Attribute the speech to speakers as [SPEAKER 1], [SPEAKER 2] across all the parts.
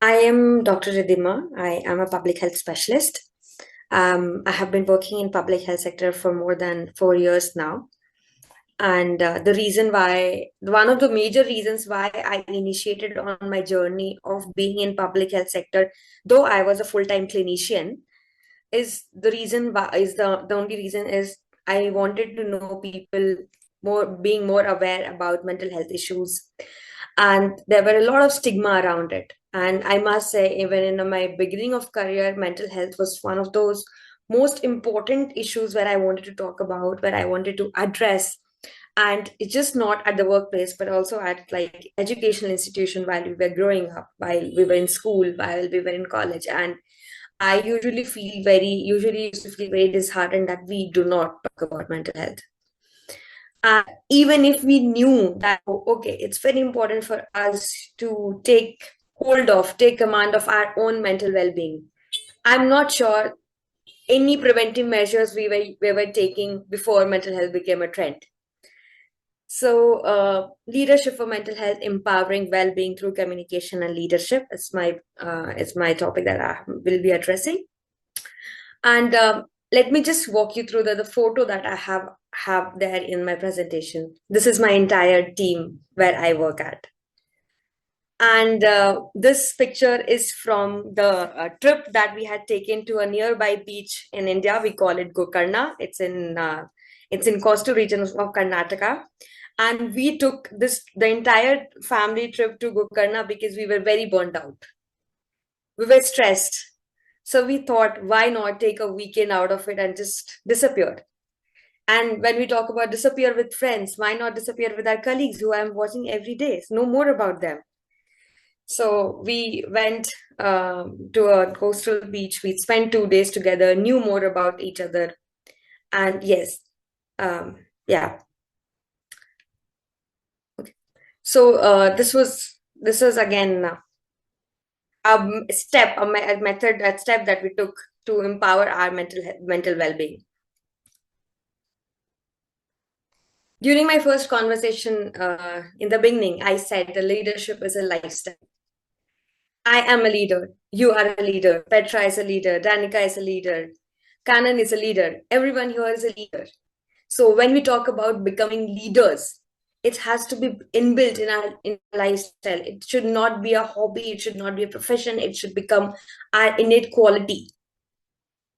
[SPEAKER 1] I am Dr. Ridima. I am a public health specialist. I have been working in public health sector for more than 4 years now. And one of the major reasons why I initiated on my journey of being in public health sector, though I was a full-time clinician, is the reason why is the only reason is I wanted to know people being more aware about mental health issues, and there were a lot of stigma around it. And I must say, even in my beginning of career, mental health was one of those most important issues where I wanted to talk about, where I wanted to address. And it's just not at the workplace, but also at like educational institution while we were growing up, while we were in school, while we were in college. And I usually used to feel very disheartened that we do not talk about mental health. Even if we knew that, oh, okay, it's very important for us to take command of our own mental well-being. I'm not sure any preventive measures we were taking before mental health became a trend. So, leadership for mental health, empowering well-being through communication and leadership is my topic that I will be addressing. And let me just walk you through the photo that I have there in my presentation. This is my entire team where I work at. And this picture is from the trip that we had taken to a nearby beach in India. We call it Gokarna. It's in coastal region of Karnataka. And we took the entire family trip to Gokarna because we were very burnt out. We were stressed. So we thought, why not take a weekend out of it and just disappear? And when we talk about disappear with friends, why not disappear with our colleagues who I'm watching every day? Know more about them. So we went to a coastal beach. We spent 2 days together, knew more about each other. And yes, yeah. Okay. So this was again a method, a step that we took to empower our mental well-being. During my first conversation in the beginning, I said the leadership is a lifestyle. I am a leader. You are a leader. Petra is a leader. Danica is a leader. Kanan is a leader. Everyone here is a leader. So when we talk about becoming leaders, it has to be inbuilt in our lifestyle. It should not be a hobby. It should not be a profession. It should become our innate quality,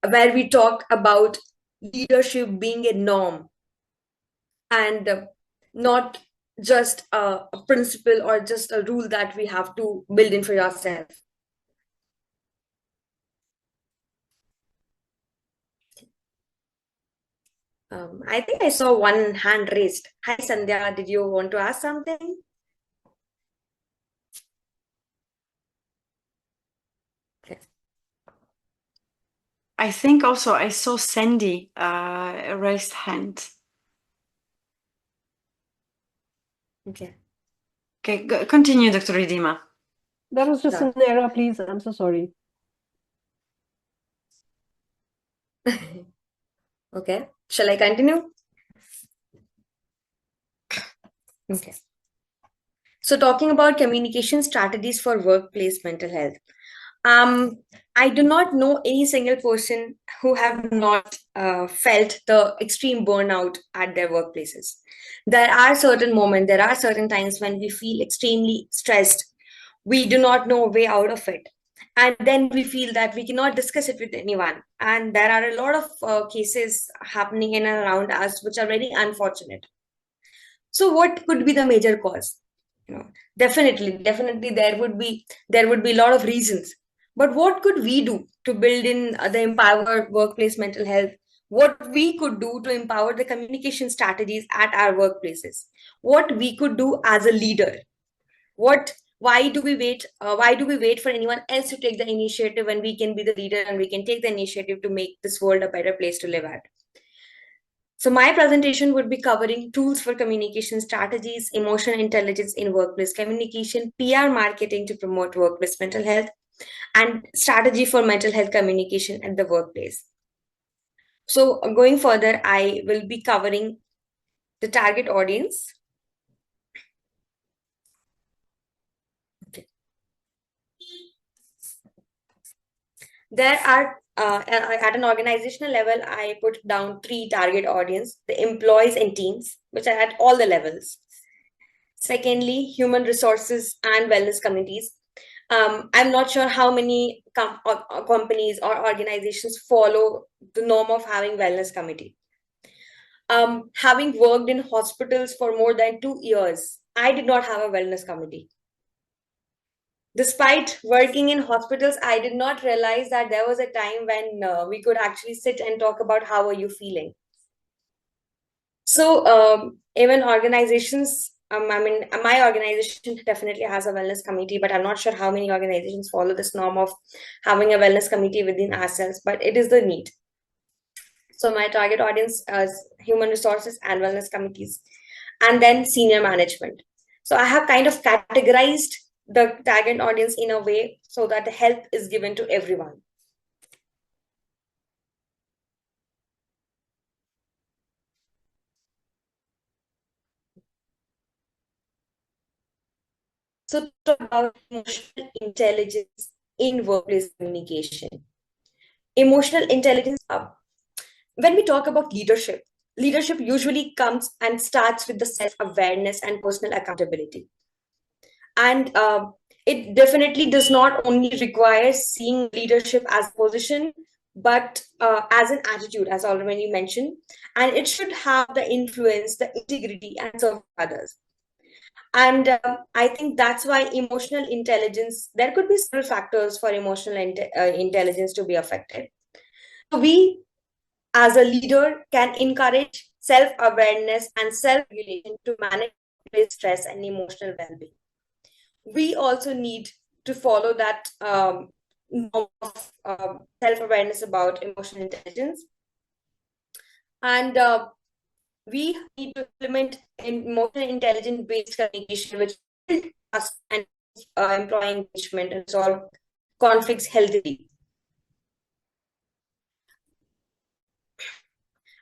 [SPEAKER 1] where we talk about leadership being a norm and not just a principle or just a rule that we have to build in for yourself. I think I saw one hand raised. Hi, Sandhya. Did you want to ask something? Okay.
[SPEAKER 2] I think also I saw Sandy raised hand.
[SPEAKER 1] Okay.
[SPEAKER 2] Okay, continue, Dr. Ridima.
[SPEAKER 3] That was just an error, please. I'm so sorry.
[SPEAKER 1] Okay. Shall I continue? Okay. So talking about communication strategies for workplace mental health. I do not know any single person who have not felt the extreme burnout at their workplaces. There are certain moments, there are certain times when we feel extremely stressed. We do not know a way out of it. And then we feel that we cannot discuss it with anyone. And there are a lot of cases happening in and around us, which are very unfortunate. So what could be the major cause? Definitely there would be a lot of reasons. But what could we do to build in the empower workplace mental health? What we could do to empower the communication strategies at our workplaces? What we could do as a leader? What Why do we wait? Why do we wait for anyone else to take the initiative when we can be the leader and we can take the initiative to make this world a better place to live at? So my presentation would be covering tools for communication strategies, emotional intelligence in workplace communication, PR marketing to promote workplace mental health, and strategy for mental health communication at the workplace. So going further, I will be covering the target audience. Okay. There are at an organizational level, I put down 3 target audience: the employees and teams, which are at all the levels. Secondly, human resources and wellness committees. I'm not sure how many companies or organizations follow the norm of having wellness committee. Having worked in hospitals for more than 2 years, I did not have a wellness committee. Despite working in hospitals, I did not realize that there was a time when we could actually sit and talk about how are you feeling. So even organizations, I mean, my organization definitely has a wellness committee, but I'm not sure how many organizations follow this norm of having a wellness committee within ourselves, but it is the need. So my target audience is human resources and wellness committees, and then senior management. So I have kind of categorized the target audience in a way so that the help is given to everyone. So talk about emotional intelligence in workplace communication. Emotional intelligence, when we talk about leadership, leadership usually comes and starts with the self-awareness and personal accountability. And it definitely does not only require seeing leadership as a position, but as an attitude, as already mentioned. And it should have the influence, the integrity, and serve others. And I think that's why emotional intelligence, there could be several factors for emotional intelligence to be affected. So we, as a leader, can encourage self-awareness and self-regulation to manage stress and emotional well-being. We also need to follow that norm of self-awareness about emotional intelligence. And we need to implement emotional intelligence based communication, which build trust and employee engagement and solve conflicts healthily.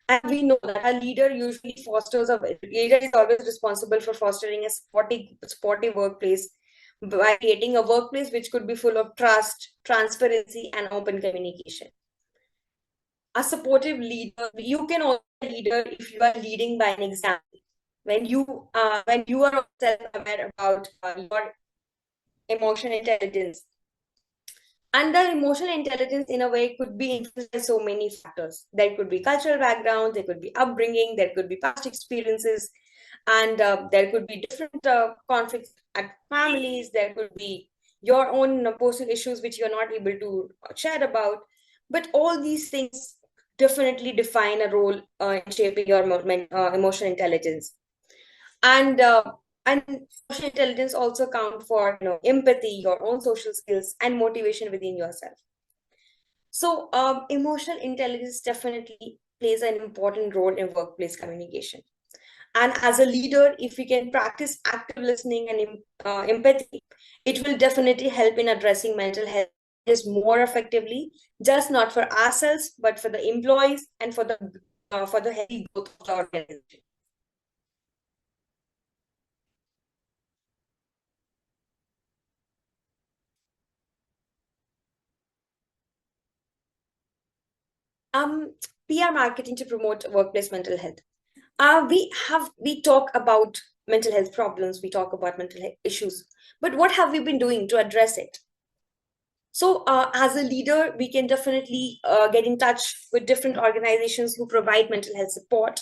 [SPEAKER 1] And we know that a leader usually fosters a leader is always responsible for fostering a sporty workplace by creating a workplace which could be full of trust, transparency, and open communication. A supportive leader, you can also be a leader if you are leading by an example. When you are self-aware about your emotional intelligence, and the emotional intelligence in a way could be influenced by so many factors. There could be cultural backgrounds, there could be upbringing, there could be past experiences, and there could be different conflicts at families. There could be your own personal issues which you're not able to chat about. But all these things definitely define a role in shaping your emotional intelligence. And social intelligence also count for empathy, your own social skills, and motivation within yourself. So emotional intelligence definitely plays an important role in workplace communication. And as a leader, if we can practice active listening and empathy, it will definitely help in addressing mental health is more effectively, just not for ourselves, but for the employees and for the healthy growth of the organization. PR marketing to promote workplace mental health. We talk about mental health problems, we talk about mental health issues, but what have we been doing to address it? So as a leader, we can definitely get in touch with different organizations who provide mental health support.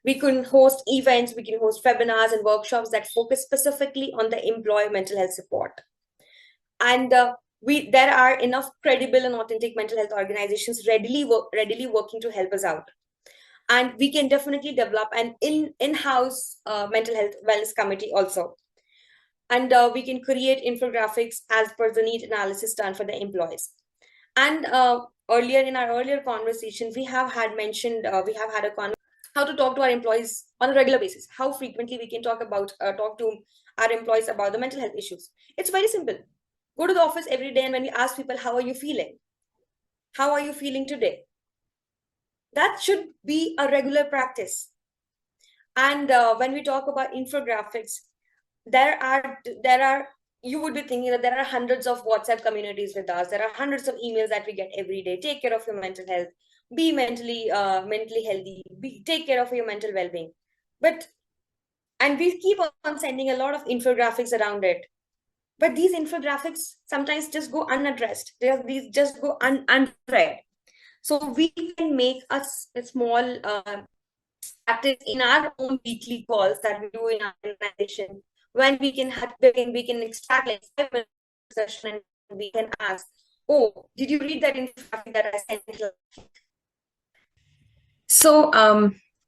[SPEAKER 1] We can host events, we can host webinars and workshops that focus specifically on the employee mental health support. And there are enough credible and authentic mental health organizations readily working to help us out. And we can definitely develop an in-house mental health wellness committee also. And we can create infographics as per the need analysis done for the employees. And earlier in our earlier conversation, we have had mentioned, we have had a conversation how to talk to our employees on a regular basis, how frequently we can talk to our employees about the mental health issues. It's very simple. Go to the office every day, and when we ask people, how are you feeling? How are you feeling today? That should be a regular practice. And when we talk about infographics, there are you would be thinking that there are hundreds of WhatsApp communities with us. There are hundreds of emails that we get every day. Take care of your mental health. Be mentally healthy. Take care of your mental well-being. And we keep on sending a lot of infographics around it. But these infographics sometimes just go unaddressed. These just go unread. So we can make a small practice in our own weekly calls that we do in our organization, when we can extract like 5 minutes session and we can ask, oh, did you read that infographic that I sent? So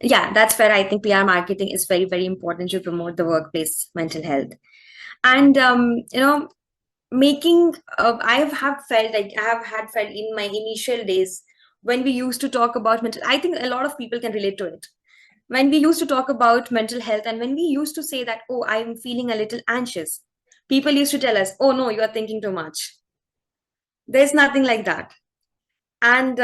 [SPEAKER 1] yeah, that's where I think PR marketing is very, very important to promote the workplace mental health. And making I have felt like I have had felt in my initial days when we used to talk about mental, I think a lot of people can relate to it. When we used to talk about mental health and when we used to say that, oh, I'm feeling a little anxious, people used to tell us, oh no, you are thinking too much. There's nothing like that. And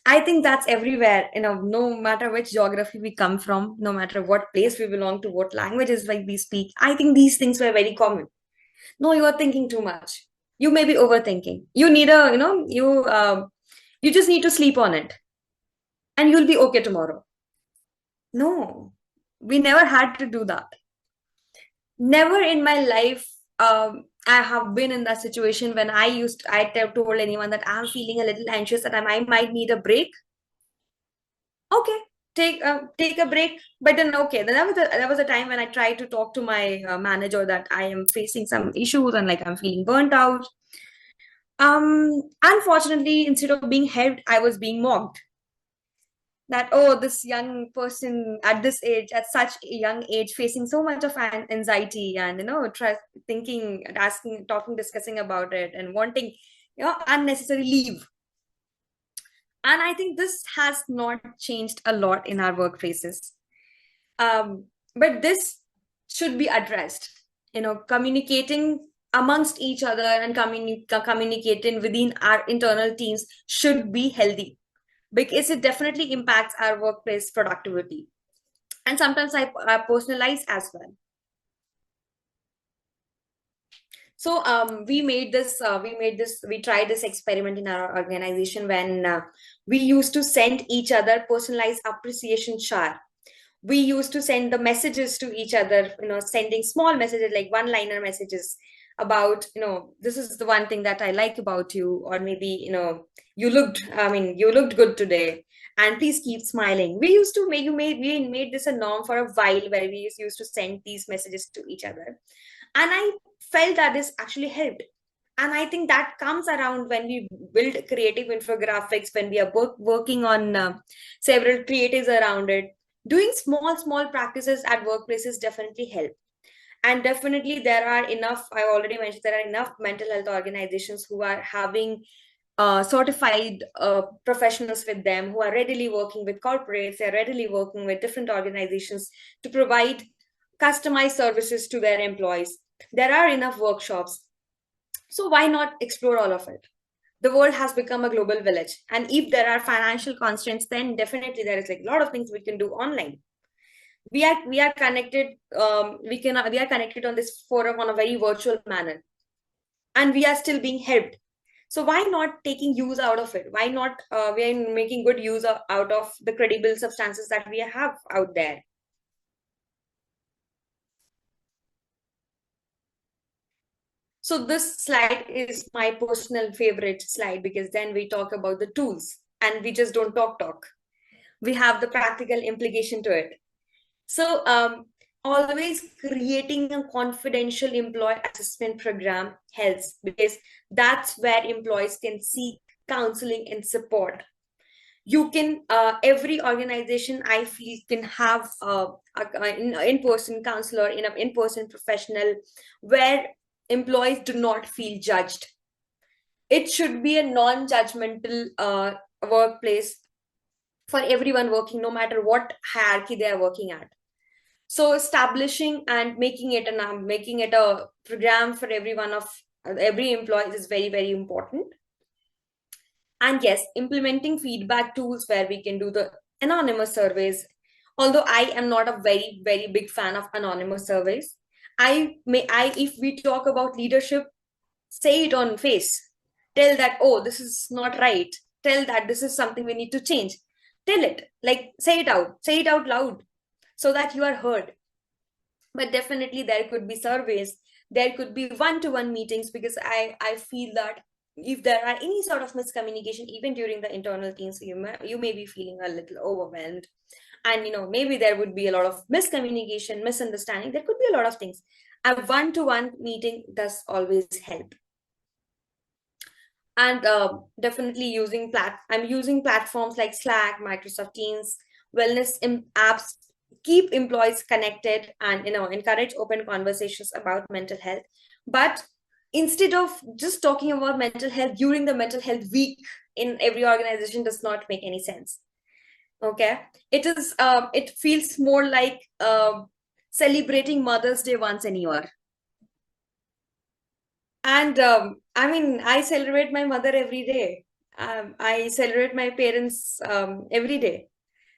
[SPEAKER 1] I think that's everywhere, no matter which geography we come from, no matter what place we belong to, what languages like we speak, I think these things were very common. No, you are thinking too much. You may be overthinking. You need you just need to sleep on it and you'll be okay tomorrow. No, we never had to do that. Never in my life I have been in that situation when I told anyone that I'm feeling a little anxious and I might need a break. Okay, take a break. But then okay, then there was a time when I tried to talk to my manager that I am facing some issues and like I'm feeling burnt out. Unfortunately, instead of being helped, I was being mocked. That, oh, this young person at this age, at such a young age, facing so much of anxiety and thinking, asking, talking, discussing about it, and wanting, unnecessary leave. And I think this has not changed a lot in our workplaces. But this should be addressed. Communicating amongst each other and communicating within our internal teams should be healthy, because it definitely impacts our workplace productivity. And sometimes I personalize as well. So we tried this experiment in our organization when we used to send each other personalized appreciation chart. We used to send the messages to each other, sending small messages like one-liner messages about, this is the one thing that I like about you, or maybe, you looked good today, and please keep smiling. We made this a norm for a while, where we used to send these messages to each other. And I felt that this actually helped. And I think that comes around when we build creative infographics, when we are working on several creatives around it. Doing small practices at workplaces definitely help. And definitely there are enough, I already mentioned, there are enough mental health organizations who are having certified professionals with them, who are readily working with corporates, they're readily working with different organizations to provide customized services to their employees. There are enough workshops. So why not explore all of it? The world has become a global village. And if there are financial constraints, then definitely there is like a lot of things we can do online. We are connected. We are connected on this forum on a very virtual manner, and we are still being helped. So why not taking use out of it? Why not we are making good use out of the credible substances that we have out there? So this slide is my personal favorite slide, because then we talk about the tools and we just don't talk. We have the practical implication to it. So always creating a confidential employee assessment program helps, because that's where employees can seek counseling and support. You can, every organization I feel can have an in-person counselor, an in-person professional, where employees do not feel judged. It should be a non-judgmental workplace for everyone working, no matter what hierarchy they are working at. So establishing and making it a program for every employee is very, very important. And yes, implementing feedback tools where we can do the anonymous surveys. Although I am not a very, very big fan of anonymous surveys, if we talk about leadership, say it on face. Tell that, oh, this is not right. Tell that this is something we need to change. Tell it, like say it out loud so that you are heard. But definitely there could be surveys, there could be one-to-one meetings, because I feel that if there are any sort of miscommunication, even during the internal teams, you may be feeling a little overwhelmed. And maybe there would be a lot of miscommunication, misunderstanding. There could be a lot of things. A one-to-one meeting does always help. And definitely I'm using platforms like Slack, Microsoft Teams, wellness apps, keep employees connected, and encourage open conversations about mental health. But instead of just talking about mental health during the mental health week in every organization, does not make any sense. Okay, it feels more like celebrating Mother's Day once a year. And I celebrate my mother every day. I celebrate my parents every day.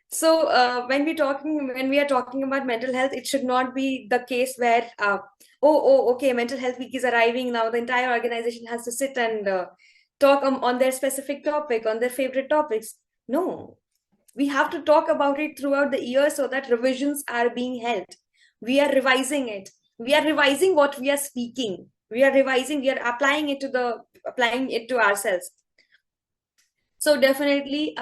[SPEAKER 1] So when we are talking about mental health, it should not be the case where okay, mental health week is arriving now. The entire organization has to sit and talk on their specific topic, on their favorite topics. No, we have to talk about it throughout the year so that revisions are being held. We are revising it. We are revising what we are speaking. We are revising, we are applying it to ourselves. So definitely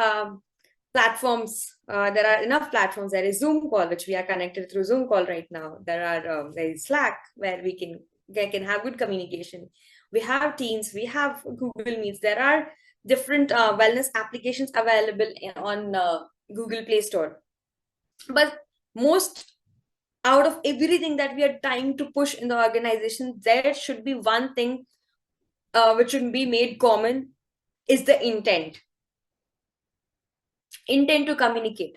[SPEAKER 1] platforms, there are enough platforms. There is Zoom call, which we are connected through Zoom call right now. There is Slack, where we can have good communication. We have Teams, we have Google Meets. There are different wellness applications available on Google Play Store. But most out of everything that we are trying to push in the organization, there should be one thing which should be made common, is the intent to communicate.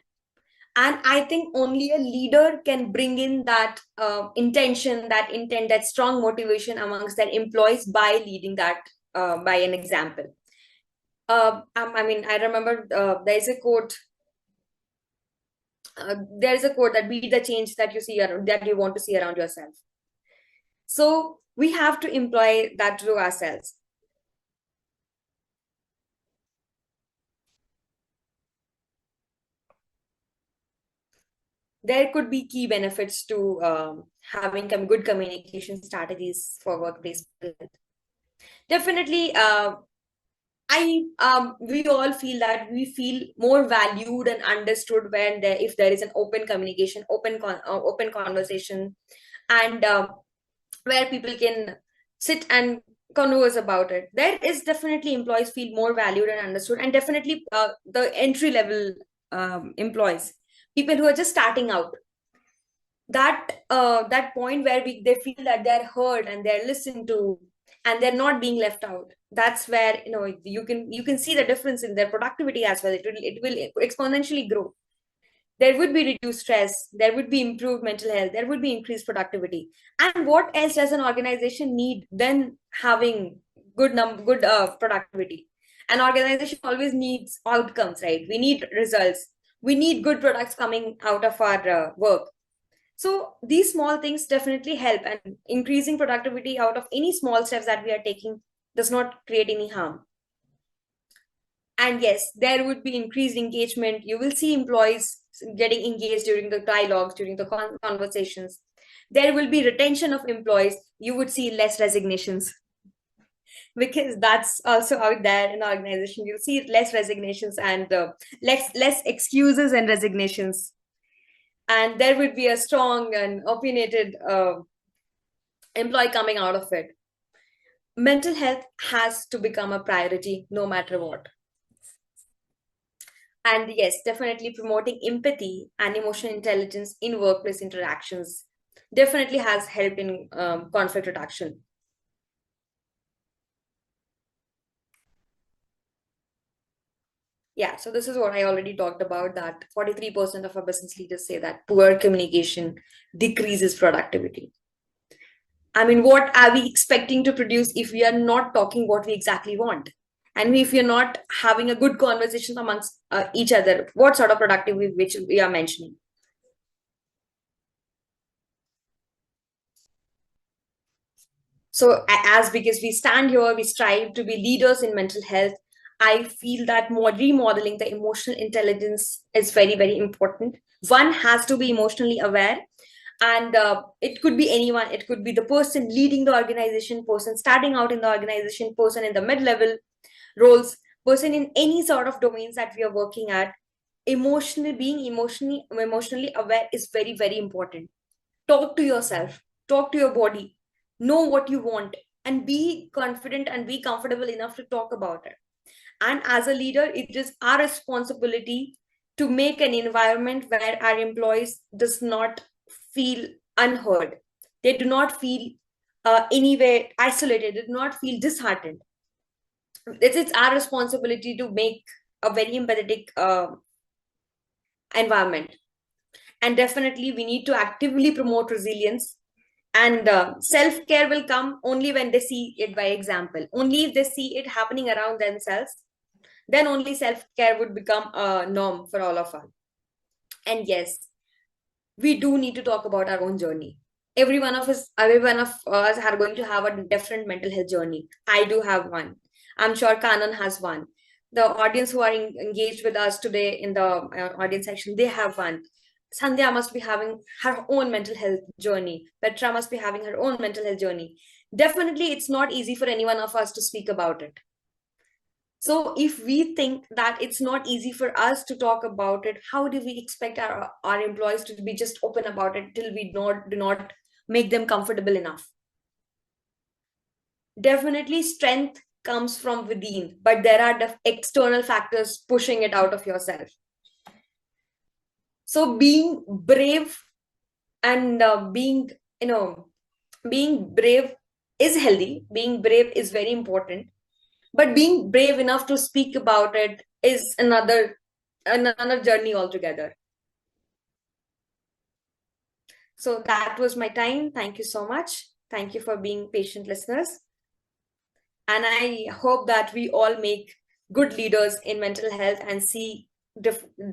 [SPEAKER 1] And I think only a leader can bring in that intention, that intent, that strong motivation amongst their employees by leading that by an example. I remember there's a quote that be the change that you see around, that you want to see around yourself. So we have to employ that to ourselves. There could be key benefits to having good communication strategies for workplace health. Definitely, we all feel that we feel more valued and understood when if there is an open communication, open conversation, and where people can sit and converse about it. There is definitely employees feel more valued and understood, and definitely the entry level employees, people who are just starting out, that point where they feel that they're heard and they're listened to and they're not being left out. That's where you can see the difference in their productivity as well. It will exponentially grow. There would be reduced stress, there would be improved mental health, there would be increased productivity. And what else does an organization need than having good productivity? An organization always needs outcomes, right? We need results, we need good products coming out of our work. So these small things definitely help, and increasing productivity out of any small steps that we are taking does not create any harm. And yes, there would be increased engagement. You will see employees getting engaged during the dialogues, during the conversations. There will be retention of employees. You would see less resignations, because that's also out there in the organization. You'll see less resignations and less excuses and resignations. And there would be a strong and opinionated employee coming out of it. Mental health has to become a priority no matter what. And yes, definitely promoting empathy and emotional intelligence in workplace interactions definitely has helped in conflict reduction. Yeah, so this is what I already talked about, that 43% of our business leaders say that poor communication decreases productivity. I mean, what are we expecting to produce if we are not talking what we exactly want? And if you're not having a good conversation amongst each other, what sort of productivity which we are mentioning? So because we stand here, we strive to be leaders in mental health. I feel that remodeling the emotional intelligence is very, very important. One has to be emotionally aware, and it could be anyone. It could be the person leading the organization, person starting out in the organization, person in the mid-level roles, person in any sort of domains that we are working at. Being emotionally aware is very, very important. Talk to yourself, talk to your body, know what you want, and be confident and be comfortable enough to talk about it. And as a leader, it is our responsibility to make an environment where our employees does not feel unheard. They do not feel anywhere isolated, they do not feel disheartened. It's our responsibility to make a very empathetic environment. And definitely we need to actively promote resilience, and self-care will come only when they see it by example. Only if they see it happening around themselves, then only self-care would become a norm for all of us. And yes, we do need to talk about our own journey. Every one of us are going to have a different mental health journey. I do have one. I'm sure Kanan has one. The audience who are engaged with us today in the audience section, they have one. Sandhya must be having her own mental health journey. Petra must be having her own mental health journey. Definitely, it's not easy for any one of us to speak about it. So if we think that it's not easy for us to talk about it, how do we expect our employees to be just open about it till we do not make them comfortable enough? Definitely strength comes from within, but there are external factors pushing it out of yourself. So being brave and being brave is healthy. Being brave is very important. But being brave enough to speak about it is another journey altogether. So that was my time. Thank you so much. Thank you for being patient listeners. And I hope that we all make good leaders in mental health and see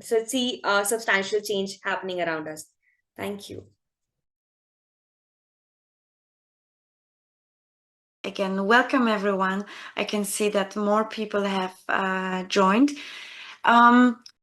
[SPEAKER 1] substantial change happening around us. Thank you.
[SPEAKER 2] Again, welcome everyone. I can see that more people have joined.